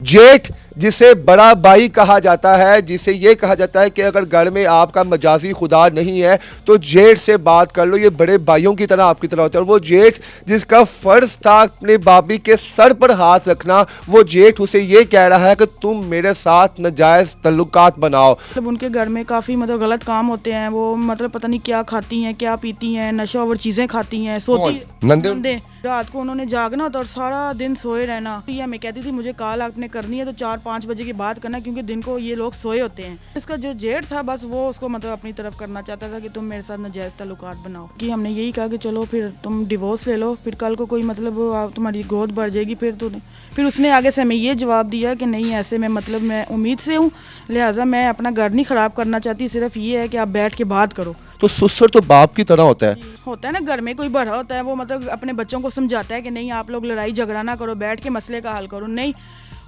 जेठ जिसे बड़ा भाई कहा जाता है, जिसे ये कहा जाता है कि अगर घर में आपका मजाजी खुदा नहीं है तो जेठ से बात कर लो, ये बड़े भाइयों की तरह आपकी तरह होता है। और वो जेठ जिसका फर्ज था अपने भाभी के सर पर हाथ रखना, वो जेठ उसे ये कह रहा है कि तुम मेरे साथ नाजायज तल्लुकात बनाओ। मतलब उनके घर में काफ़ी मतलब गलत काम होते हैं। वो मतलब पता नहीं क्या खाती हैं, क्या पीती हैं, नशा और चीज़ें खाती हैं, सोती नंदे? रात को उन्होंने जागना होता और सारा दिन सोए रहना। ये हमें कहती थी मुझे कॉल आपने करनी है तो 4-5 बजे की बात करना, क्योंकि दिन को ये लोग सोए होते हैं। इसका जो जेठ था बस वो उसको मतलब अपनी तरफ करना चाहता था कि तुम मेरे साथ नाजायज ताल्लुकात बनाओ। कि हमने यही कहा कि चलो फिर तुम डिवोर्स ले लो, फिर कल को कोई मतलब तुम्हारी गोद बढ़ जाएगी फिर उसने आगे से हमें ये जवाब दिया कि नहीं, ऐसे में मतलब मैं उम्मीद से हूँ, लिहाजा मैं अपना घर नहीं ख़राब करना चाहती, सिर्फ ये है कि आप बैठ के बात करो। तो ससुर तो बाप की तरह होता है ना, घर में कोई बड़ा होता है वो मतलब अपने बच्चों को समझाता है कि नहीं आप लोग लड़ाई झगड़ा ना करो, बैठ के मसले का हल करो। नहीं,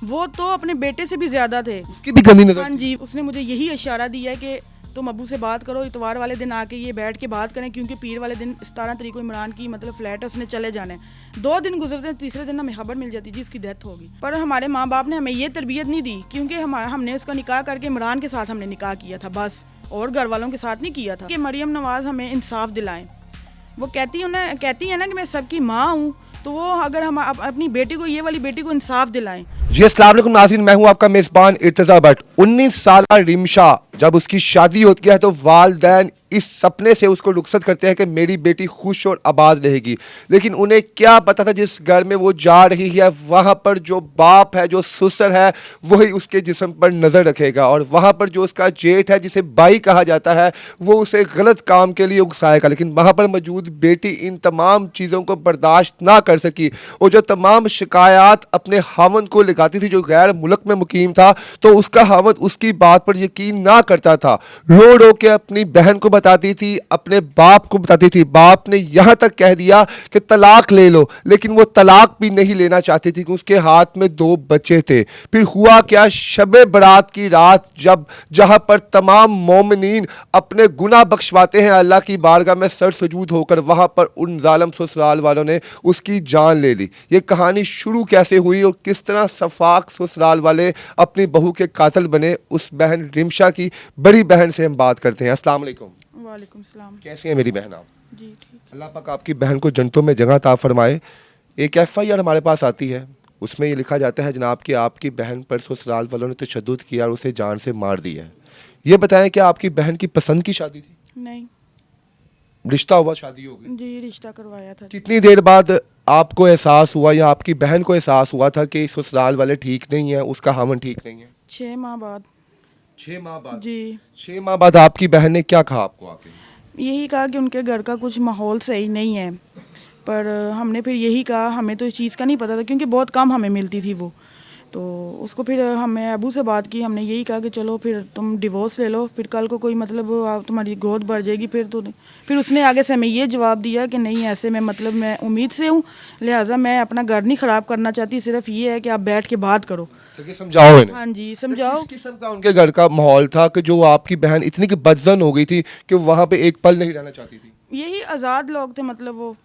वो तो अपने बेटे से भी ज्यादा थे, उसकी भी कमी नजर। हाँ जी, उसने मुझे यही इशारा दिया है कि तुम अबू से बात करो, इतवार वाले दिन आके ये बैठ के बात करें, क्योंकि पीर वाले दिन 17 तारीख को इमरान की मतलब फ्लैट है, उसने चले जाना है। 2 दिन गुजरते हैं, तीसरे दिन हमें खबर मिल जाती जी इसकी डेथ होगी। पर हमारे माँ बाप ने हमें ये तरबियत नहीं दी, क्योंकि हमने उसका निकाह करके इमरान के साथ हमने निकाह किया था बस, और घर वालों के साथ नहीं किया था। कि मरियम नवाज हमें इंसाफ दिलाएं। वो कहती है ना कि मैं सबकी माँ हूँ, तो वो अगर हम अपनी बेटी को, ये वाली बेटी को इंसाफ दिलाएं। जी अस्सलाम वालेकुम नाज़रीन, मैं हूं आपका मेज़बान इर्तिज़ा भट्ट। 19 साल रिमशा जब उसकी शादी होती है तो वालिदैन इस सपने से उसको रुखसत करते हैं कि मेरी बेटी खुश और आबाद रहेगी। लेकिन उन्हें क्या पता था जिस घर में वो जा रही है वहाँ पर जो बाप है, जो ससुर है, वही उसके जिस्म पर नज़र रखेगा, और वहाँ पर जो उसका जेठ है जिसे भाई कहा जाता है वो उसे गलत काम के लिए उकसाएगा। लेकिन वहाँ पर मौजूद बेटी इन तमाम चीज़ों को बर्दाश्त ना कर सकी और जो तमाम शिकायत अपने हावंद को लगाती थी जो गैर मुल्क में मुकीम था, तो उसका हावंद उसकी बात पर यकीन ना करता था। रो रो के अपनी बहन को बताती थी, अपने बाप को बताती थी। बाप ने यहाँ तक कह दिया कि तलाक ले लो, लेकिन वो तलाक भी नहीं लेना चाहती थी कि उसके हाथ में 2 बच्चे थे। फिर हुआ क्या, शबे बरात की रात जब जहाँ पर तमाम मोमिनीन अपने गुनाह बख्शवाते हैं अल्लाह की बारगाह में सर सजूद होकर, वहाँ पर उन जालिम ससुराल वालों ने उसकी जान ले ली। ये कहानी शुरू कैसे हुई और किस तरह सफाक ससुराल वाले अपनी बहू के कातिल बने, उस बहन रिमशा की बड़ी बहन से हम बात करते हैं। अस्सलाम वालेकुम। वालेकुम सलाम। कैसी है मेरी बहन आप? जी ठीक। अल्लाह पाक आपकी बहन को जन्नतों में जगह अता फरमाए। एक FIR हमारे पास आती है, उसमें ये लिखा जाता है जनाब कि आपकी बहन पर ससुराल वालों ने तशद्दुद किया और उसे जान से मार दिया है। ये बताएं कि आपकी बहन की पसंद की शादी थी? नहीं रिश्ता हुआ, शादी हो गई? जी, रिश्ता करवाया था। कितनी देर बाद आपको एहसास हुआ या आपकी बहन को एहसास हुआ था कि ससुराल वाले ठीक नहीं है, उसका हामन ठीक नहीं है? 6 माह बाद। 6 माह बाद? जी। 6 माह बाद आपकी बहन ने क्या कहा आपको आके? यही कहा कि उनके घर का कुछ माहौल सही नहीं है। पर हमने फिर यही कहा, हमें तो इस चीज़ का नहीं पता था, क्योंकि बहुत कम हमें मिलती थी वो। तो उसको फिर हमें अबू से बात की, हमने यही कहा कि चलो फिर तुम डिवोर्स ले लो, फिर कल को कोई मतलब तुम्हारी गोद बढ़ जाएगी फिर उसने आगे से हमें ये जवाब दिया कि नहीं, ऐसे में मतलब मैं उम्मीद से हूँ, लिहाजा मैं अपना घर नहीं ख़राब करना चाहती, सिर्फ ये है कि आप बैठ के बात करो। तो समझाओ इन्हें। हाँ जी, समझाओ। किस किस्म का उनके घर का माहौल था कि जो आपकी बहन इतनी की बदजन हो गई थी कि वहाँ पे एक पल नहीं रहना चाहती थी? यही आज़ाद लोग थे, मतलब वो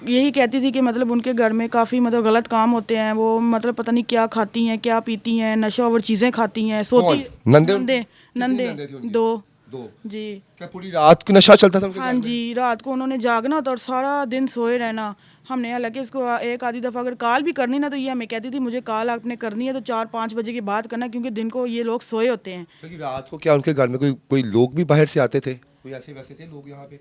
यही कहती थी कि मतलब उनके घर में काफ़ी मतलब गलत काम होते हैं। वो मतलब पता नहीं क्या खाती हैं, क्या पीती हैं, नशा और चीज़ें खाती हैं, सोती। नंदे? नंदे 2 जी। क्या पूरी रात को नशा चलता था उनके हाँ घर में? जी, रात को उन्होंने जागना होता और सारा दिन सोए रहना। हमने हालांकि इसको एक आधी दफ़ा अगर कॉल भी करनी ना, तो ये हमें कहती थी मुझे कॉल आपने करनी है तो 4-5 बजे की बात करना, क्योंकि दिन को ये लोग सोए होते हैं। क्योंकि रात को क्या उनके घर में कोई लोग भी बाहर से आते थे? कोई ऐसे वैसे थे लोग यहाँ पे?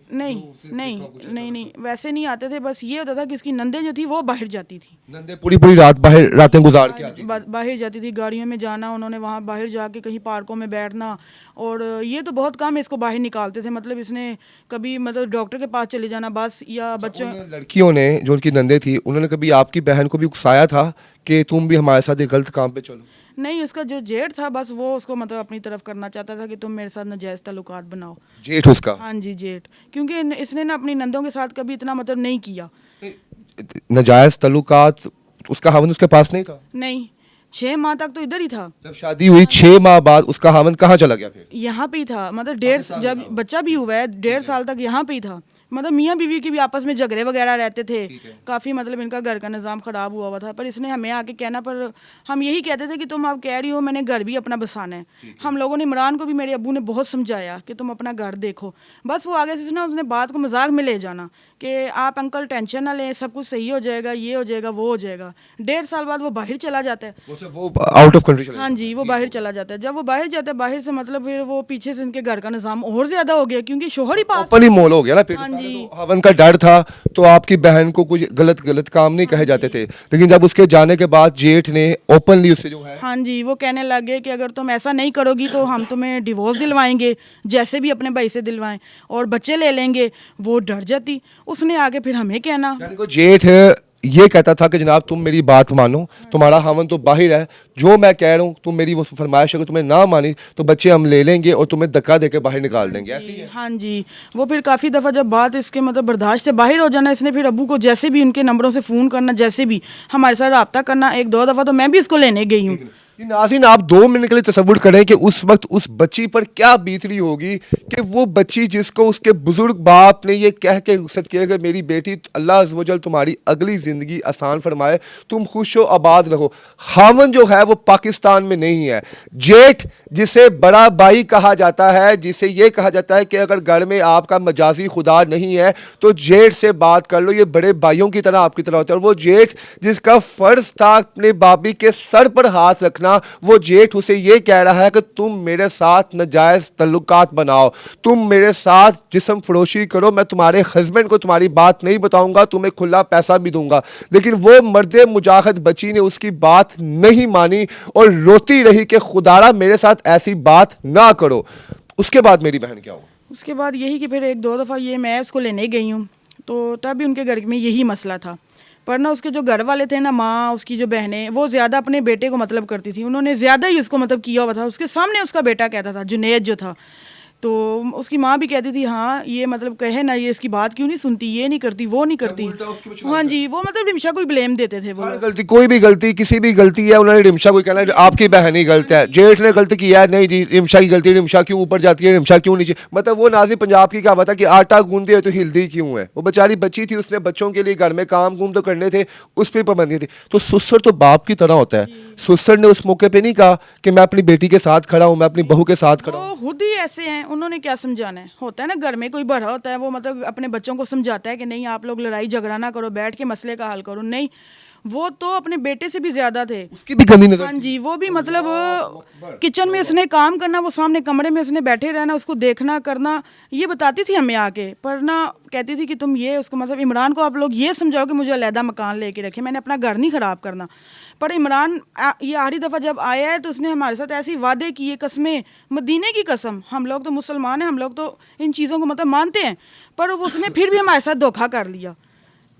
नहीं, वैसे नहीं आते थे। बस ये होता था कि इसकी नंदे जो थी वो बाहर जाती थी। नंदे पूरी रात बाहर रातें गुजार के आती थी? बाहर जाती थी, गाड़ियों में जाना, उन्होंने वहाँ बाहर जाके कहीं पार्कों में बैठना। और ये तो बहुत कम इसको बाहर निकालते थे, मतलब इसने कभी मतलब डॉक्टर के पास चले जाना बस, या बच्चों लड़कियों ने जो उनकी नंदे थी उन्होंने कभी आपकी बहन को भी उकसाया था कि तुम भी हमारे साथ एक गलत काम पे चलो? नहीं, उसका जो जेठ था बस वो उसको मतलब अपनी तरफ करना चाहता था कि तुम मेरे साथ नाजायज़ ताल्लुकात बनाओ। जेठ उसका? हाँ जी, जेठ। क्योंकि इसने ना अपनी नंदों के साथ कभी इतना मतलब नहीं किया। नाजायज तल्लुकात उसका हावंद उसके पास नहीं था? नहीं, 6 माह तक तो इधर ही था। जब शादी हुई 6 माह बाद उसका हावंद कहाँ चला गया फिर? यहाँ पे ही था, मतलब 1.5, जब बच्चा भी हुआ है 1.5 साल तक यहाँ पे ही था। मतलब मियाँ बीवी की भी आपस में झगड़े वगैरह रहते थे, काफ़ी मतलब इनका घर का निज़ाम ख़राब हुआ था। पर इसने हमें आके कहना, पर हम यही कहते थे कि तुम अब कह रही हो मैंने घर भी अपना बसाना है। हम लोगों ने इमरान को भी, मेरे अब्बू ने बहुत समझाया कि तुम अपना घर देखो। बस वो आगे से ना उसने बात को मजाक में ले जाना कि आप अंकल टेंशन ना लें, सब कुछ सही हो जाएगा, ये हो जाएगा, वो हो जाएगा। 1.5 साल बाद वो बाहर चला जाता है। वो आउट ऑफ कंट्री चले हाँ जी, वो बाहर चला जाता है। जब वो बाहर जाता है, बाहर से मतलब फिर वो पीछे से इनके घर का निज़ाम और ज़्यादा हो गया, क्योंकि शोहर ही पास। ओपन ही मोल हो गया ना फिर। हाँ जी। तो हवन का डर था तो आपकी बहन को कुछ गलत गलत काम नहीं कहे जाते थे, लेकिन जब उसके जाने के बाद जेठ ने ओपनली उससे जो है हाँ जी, वो कहने लग गए कि अगर तुम ऐसा नहीं करोगी तो हम तुम्हें डिवोर्स दिलवाएंगे, जैसे भी अपने भाई से दिलवाएं, और बच्चे ले लेंगे। वो डर जाती, उसने आगे फिर हमें कहना। यानी को जेठ ये कहता था कि जनाब तुम मेरी बात मानो, तुम्हारा हवन तो बाहर है, जो मैं कह रहा हूँ तुम मेरी वो फरमाइश अगर तुम्हें ना मानी तो बच्चे हम ले लेंगे और तुम्हें धक्का देके बाहर निकाल देंगे। ऐसी है। हाँ जी, वो फिर काफ़ी दफ़ा जब बात इसके मतलब बर्दाश्त से बाहर हो जाना, इसने फिर अब्बू को जैसे भी उनके नंबरों से फ़ोन करना, जैसे भी हमारे साथ रब्ता करना। 1-2 दफ़ा तो मैं भी इसको लेने गई हूँ। कि नाज़रीन आप 2 मिनट के लिए तसव्वुर करें कि उस वक्त उस बच्ची पर क्या बीत रही होगी कि वो बच्ची जिसको उसके बुजुर्ग बाप ने ये कह के रुखसत किया कि मेरी बेटी अल्लाह अज़्ज़ वजल तुम्हारी अगली ज़िंदगी आसान फरमाए, तुम खुश हो आबाद रहो। खामन जो है वो पाकिस्तान में नहीं है। जेठ जिसे बड़ा भाई कहा जाता है, जिसे ये कहा जाता है कि अगर घर में आपका मजाजी खुदा नहीं है तो जेठ से बात कर लो, ये बड़े भाइयों की तरह आपकी तरह होता है। और वो जेठ जिसका फ़र्ज़ था अपने बाबी के सर पर हाथ रखना, वो जेठ उसे ये कह रहा है कि तुम मेरे साथ नाजायज़ तल्लुकात बनाओ, तुम मेरे साथ जिस्म फरोशी करो, मैं तुम्हारे हस्बैंड को तुम्हारी बात नहीं बताऊंगा, तुम्हें खुला पैसा भी दूंगा। लेकिन वो मर्द मुजाहिद बच्ची ने उसकी बात नहीं मानी और रोती रही कि खुदारा मेरे साथ ऐसी बात ना करो। उसके बाद मेरी बहन क्या हुआ? उसके बाद यही कि फिर 1-2 दफ़ा ये मैं उसको लेने गई हूँ, तो तब भी उनके घर में यही मसला था। पर ना उसके जो घर वाले थे ना, माँ, उसकी जो बहनें, वो ज़्यादा अपने बेटे को मतलब करती थी। उन्होंने ज़्यादा ही उसको मतलब किया हुआ था। उसके सामने उसका बेटा कहता था, जुनैद जो था, तो उसकी माँ भी कहती थी हाँ ये मतलब कहे ना, ये इसकी बात क्यों नहीं सुनती, ये नहीं करती, वो नहीं करती। हाँ जी, वो मतलब रिमशा को ब्लेम देते थे वो हर लोग। गलती, कोई भी गलती, किसी भी गलती है उन्होंने रिमशा को कहना है आपकी बहन ही गलत है, जेठ ने गलती किया है, नहीं जी रिमशा की गलती, रिमशा क्यों ऊपर जाती है, रिमशा क्यों नीचे। मतलब वो नाज़ी पंजाब की कहावत है कि आटा गूंदे हो तो हिलती क्यों है। वो बेचारी बच्ची थी, उसने बच्चों के लिए घर में काम कुम तो करने थे, उस पर पाबंदी थी। तो सुसर तो बाप की तरह होता है। सुसर ने उस मौके पे नहीं कहा कि मैं अपनी बेटी के साथ खड़ा हूँ, मैं अपनी बहू के साथ खड़ा हूँ। वो खुद ही ऐसे हैं, उन्होंने क्या समझाना है। होता है ना घर में कोई बड़ा होता है, वो मतलब अपने बच्चों को समझाता है कि नहीं आप लोग लड़ाई झगड़ा ना करो, बैठ के मसले का हल करो। नहीं, वो तो अपने बेटे से भी ज्यादा थे। उसकी भी गंदी नजर। हाँ जी, वो भी मतलब किचन में उसने काम करना, वो सामने कमरे में उसने बैठे रहना, उसको देखना करना, ये बताती थी हमें आके। पर ना कहती थी कि तुम ये उसको मतलब इमरान को आप लोग ये समझाओ कि मुझे अलहदा मकान लेके रखे, मैंने अपना घर नहीं ख़राब करना। पर इमरान ये आखिरी दफ़ा जब आया है तो उसने हमारे साथ ऐसी वादे किए, कस्में, मदीने की कसम। हम लोग तो मुसलमान हैं, हम लोग तो इन चीज़ों को मतलब मानते हैं, पर उसने फिर भी हमारे साथ धोखा कर लिया।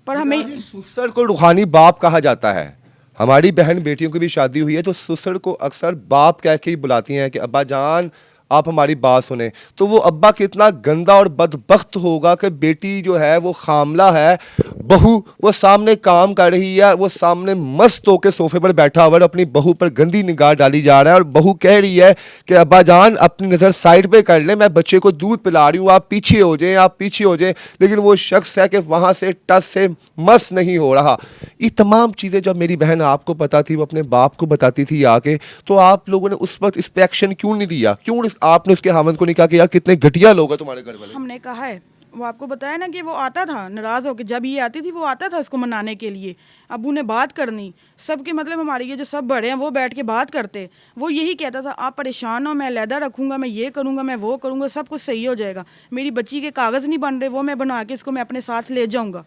पर हमें सुसर को रूहानी बाप कहा जाता है। हमारी बहन बेटियों की भी शादी हुई है तो सुसर को अक्सर बाप कह के ही बुलाती हैं कि अब्बा जान आप हमारी बात सुने। तो वो अब्बा कितना गंदा और बदबख्त होगा कि बेटी जो है वो खामला है, बहू वो सामने काम कर रही है, वो सामने मस्त होकर सोफे पर बैठा हुआ है, अपनी बहू पर गंदी निगाह डाली जा रहा है और बहू कह रही है कि अब्बा जान अपनी नज़र साइड पे कर ले, मैं बच्चे को दूध पिला रही हूँ, आप पीछे हो जाएं, आप पीछे हो जाएं। लेकिन वो शख्स है कि वहाँ से टस से मस नहीं हो रहा। ये तमाम चीज़ें जब मेरी बहन आपको पता थी, वो अपने बाप को बताती थी आके, तो आप लोगों ने उस वक्त इस पर एक्शन क्यों नहीं लिया? क्यों आपने उसके हामद को नहीं कहा कि यार कितने घटिया लोग हैं तुम्हारे घर वाले? हमने कहा है, वो आपको बताया ना कि वो आता था नाराज़ होकर, जब ये आती थी वो आता था उसको मनाने के लिए। अबू ने बात करनी सबके मतलब हमारे ये जो सब बड़े हैं वो बैठ के बात करते, वो यही कहता था आप परेशान हो, मैं अलहदा रखूँगा, मैं ये करूँगा, मैं वो करूँगा, सब कुछ सही हो जाएगा। मेरी बच्ची के कागज़ नहीं बन रहे, वो मैं बना के इसको मैं अपने साथ ले जाऊँगा।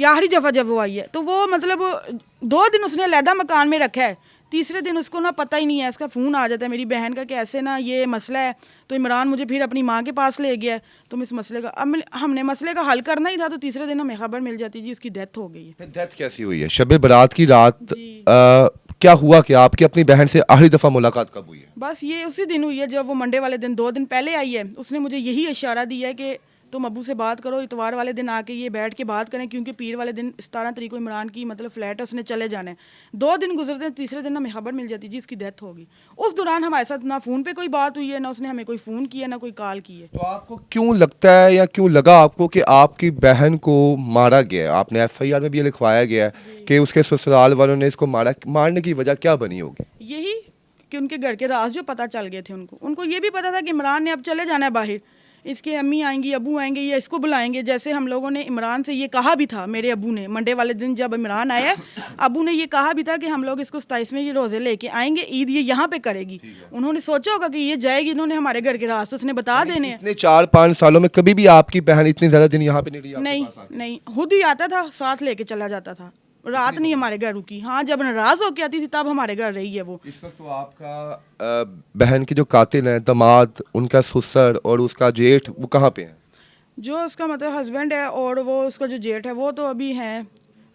आखिरी दफ़ा जब वो आई है तो वो मतलब 2 दिन उसने अलहदा मकान में रखा है, तीसरे दिन उसको ना पता ही नहीं है, इसका फ़ोन आ जाता है मेरी बहन का कि ऐसे ना ये मसला है। तो इमरान मुझे फिर अपनी माँ के पास ले गया है, तुम इस मसले का, अब हमने मसले का हल करना ही था तो तीसरे दिन हमें खबर मिल जाती जी इसकी डेथ हो गई है। डेथ कैसी हुई है? शब बारात की रात क्या हुआ कि आपकी अपनी बहन से आखिरी दफ़ा मुलाकात कब हुई है? बस ये उसी दिन हुई है जब वो मंडे वाले दिन 2 दिन पहले आई है। उसने मुझे यही इशारा दिया है कि तुम अबू से बात करो, इतवार वाले दिन आके ये बैठ के बात करें, क्योंकि पीर वाले दिन 17 तारीख को इमरान की मतलब फ्लैट है, उसने चले जाना है। 2 दिन गुजरते हैं, तीसरे दिन हमें खबर मिल जाती है जी इसकी डेथ होगी। उस दौरान हमारे साथ ना फ़ोन पे कोई बात हुई है, ना उसने हमें कोई फ़ोन किया, ना कोई कॉल की है। तो आपको क्यों लगता है या क्यों लगा आपको कि आपकी बहन को मारा गया है? आपने एफआईआर में भी ये लिखवाया गया है कि उसके ससुराल वालों ने इसको मारा। मारने की वजह क्या बनी होगी? यही कि उनके घर के राज जो पता चल गए थे उनको ये भी पता था कि इमरान ने अब चले जाना है बाहर, इसके अम्मी आएंगी, अबू आएंगे, या इसको बुलाएंगे। जैसे हम लोगों ने इमरान से ये कहा भी था, मेरे अबू ने मंडे वाले दिन जब इमरान आया, अबू ने ये कहा भी था कि हम लोग इसको 27 में ये रोज़े लेके आएंगे, ईद ये यहाँ पे करेगी। उन्होंने सोचा होगा कि ये जाएगी, इन्होंने हमारे घर के राज तो उसने बता देने हैं। इतने 4-5 सालों में कभी भी आपकी बहन इतने ज्यादा दिन यहाँ पे नहीं रही आपके नहीं पास आके? नहीं, खुद ही आता था, साथ लेके चला जाता था, रात नहीं हमारे घर रुकी। हाँ, जब नाराज होके आती थी तब हमारे घर रही है वो। इस वक्त तो आपका बहन के जो कातिल हैं, दामाद, उनका ससुर और उसका जेठ, वो कहाँ पे हैं? जो उसका मतलब हस्बैंड है और वो उसका जो जेठ है वो तो अभी हैं,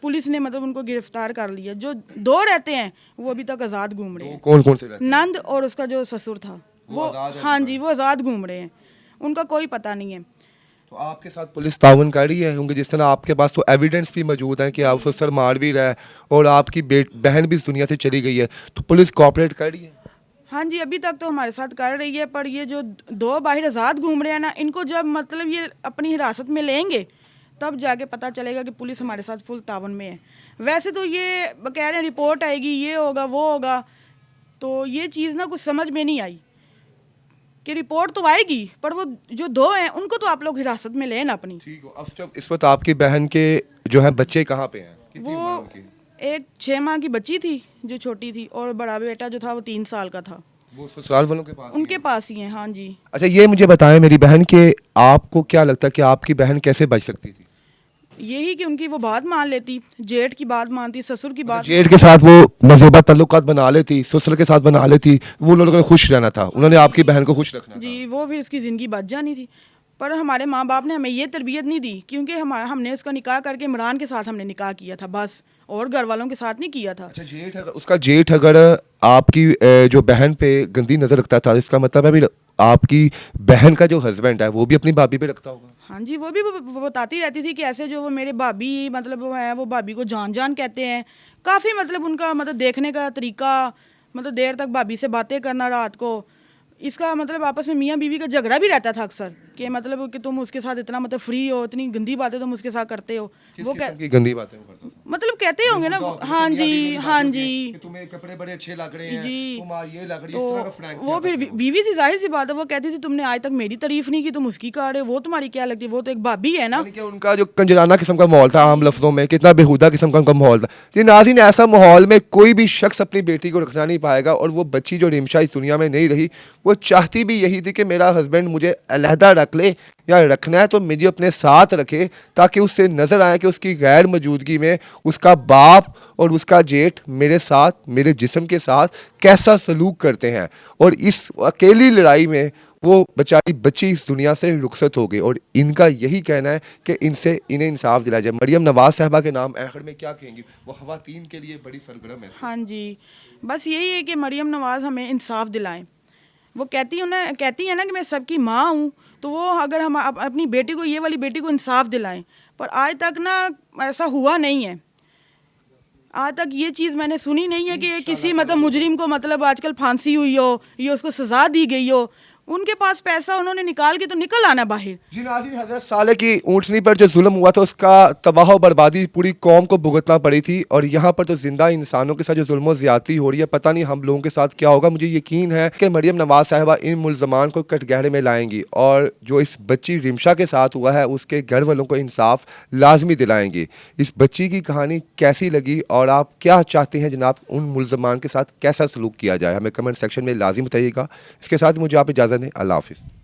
पुलिस ने मतलब उनको गिरफ्तार कर लिया। जो 2 रहते हैं वो अभी तक आज़ाद घूम रहे हैं, कौन कौन से रहते हैं? नंद और उसका जो ससुर था वो वो, आज़ाद है हाँ जी, वो आज़ाद घूम रहे हैं, उनका कोई पता नहीं है। तो आपके साथ पुलिस ताउन कर रही है? क्योंकि जिस तरह आपके पास तो एविडेंस भी मौजूद है कि आप ससुर मार भी रहा है और आपकी बहन भी इस दुनिया से चली गई है, तो पुलिस कोऑपरेट कर रही है? हाँ जी, अभी तक तो हमारे साथ कर रही है, पर ये जो 2 बाहर आज़ाद घूम रहे हैं ना, इनको जब मतलब ये अपनी हिरासत में लेंगे तब जाके पता चलेगा कि पुलिस हमारे साथ फुल तावन में है। वैसे तो ये कह रहे हैं रिपोर्ट आएगी, ये होगा वो होगा, तो ये चीज़ ना कुछ समझ में नहीं आई कि रिपोर्ट तो आएगी, पर वो जो 2 हैं उनको तो आप लोग हिरासत में लें ना अपनी। ठीक हो। अब जब इस वक्त आपकी बहन के जो है बच्चे कहाँ पे हैं? कितनी उम्र है वो उनकी? एक 6 माह की बच्ची थी जो छोटी थी, और बड़ा बेटा जो था वो 3 साल का था, वो ससुराल वालों के पास ही उनके है? पास ही हैं। हाँ जी। अच्छा, ये मुझे बताएं मेरी बहन के, आपको क्या लगता है कि आपकी बहन कैसे बच सकती थी? यही कि उनकी वो बात मान लेती, जेठ की बात मानती, ससुर की बात। जेठ के साथ वो मज़ेबा ताल्लुकात बना लेती, ससुर के साथ बना लेती, वो लोगों ने खुश रहना था, उन्होंने आपकी बहन को खुश रखना था। जी, वो फिर इसकी ज़िंदगी बच जानी थी। पर हमारे माँ बाप ने हमें ये तरबियत नहीं दी, क्योंकि हमने उसका निकाह करके इमरान के साथ हमने निकाह किया था बस, और घर वालों के साथ नहीं किया था। अच्छा, जेठ अगर उसका जेठ अगर आपकी जो बहन पे गंदी नज़र रखता था, इसका मतलब है भी आपकी बहन का जो हस्बैंड है वो भी अपनी भाभी पे रखता होगा? हाँ जी, वो भी वो बताती रहती थी कि ऐसे जो वो मेरे भाभी मतलब वो है, वो भाभी को जान जान कहते हैं। काफ़ी मतलब उनका मतलब देखने का तरीका, मतलब देर तक भाभी से बातें करना रात को, इसका मतलब आपस में मियाँ बीवी का झगड़ा भी रहता था अक्सर, कि मतलब कि तुम उसके साथ इतना मतलब फ्री हो, इतनी गंदी बातें तुम उसके साथ करते हो। वो किस किस्म की गंदी बातें वो करता था? मतलब कहते ही होंगे ना। गुस्सा होता है, हाँ जैसे मियाँ बीवी जी, में हाँ बातें होती हैं जी। कि तुम्हें कपड़े बड़े अच्छे लग रहे हैं, जी। तुम ये लग रही है, तो इस तरह का फ्रैंक वो किया फिर करते हो। बीवी सी जाहिर सी बात है, वो कहती थी तुमने आज तक मेरी तारीफ नहीं की, तुम उसकी कर रहे हो, वो तुम्हारी क्या लगती है, वो तो एक भाभी है ना। यानी कि उनका जो कंजराना किस्म का माहौल था, आम लफ्जों में कितना बेहुदा किस्म का उनका माहौल था। जी नाज़रीन, ऐसा माहौल में कोई भी शख्स अपनी बेटी को रखना नहीं पाएगा, और वो बच्ची जो रिमशा इस दुनिया में नहीं रही, वो चाहती भी यही थी कि मेरा हस्बैंड मुझे अलहदा रख ले, या रखना है तो मुझे अपने साथ रखे, ताकि उससे नज़र आए कि उसकी गैर मौजूदगी में उसका बाप और उसका जेठ मेरे साथ, मेरे जिस्म के साथ कैसा सलूक करते हैं। और इस अकेली लड़ाई में वो बेचारी बच्ची इस दुनिया से रुखसत हो गई, और इनका यही कहना है कि इन्हें इंसाफ दिलाया जाए। मरियम नवाज साहबा के नाम आखिर में क्या कहेंगी? वो ख़वातीन के लिए बड़ी सरगर्म है। हाँ जी, बस यही है कि मरियम नवाज़ हमें इंसाफ दिलाएं। वो कहती है ना कि मैं सबकी माँ हूँ, तो वो अगर हम अपनी बेटी को, ये वाली बेटी को इंसाफ दिलाएं, पर आज तक ना ऐसा हुआ नहीं है। आज तक ये चीज़ मैंने सुनी नहीं है कि किसी मतलब मुजरिम को मतलब आजकल फांसी हुई हो या उसको सज़ा दी गई हो। उनके पास पैसा, उन्होंने निकाल के तो निकल आना बाहर। जी नाज़रीन, हज़रत साले की ऊँटनी पर जो जुल्म हुआ था, उसका तबाह और बर्बादी पूरी कौम को भुगतना पड़ी थी, और यहाँ पर तो ज़िंदा इंसानों के साथ जो जुल्म ज़्यादती हो रही है, पता नहीं हम लोगों के साथ क्या होगा। मुझे यकीन है कि मरियम नवाज साहिबा इन मुल्ज़मान को कटघरे में लाएंगी, और जो इस बच्ची रिमशा के साथ हुआ है उसके घर वालों को इंसाफ लाजमी दिलाएंगी। इस बच्ची की कहानी कैसी लगी, और आप क्या चाहते हैं जनाब उन मुल्ज़मान के साथ कैसा सलूक किया जाए, हमें कमेंट सेक्शन में लाजिम बताइएगा। इसके साथ मुझे आप इजाज़त दें। अल्लाह हाफ़िज़।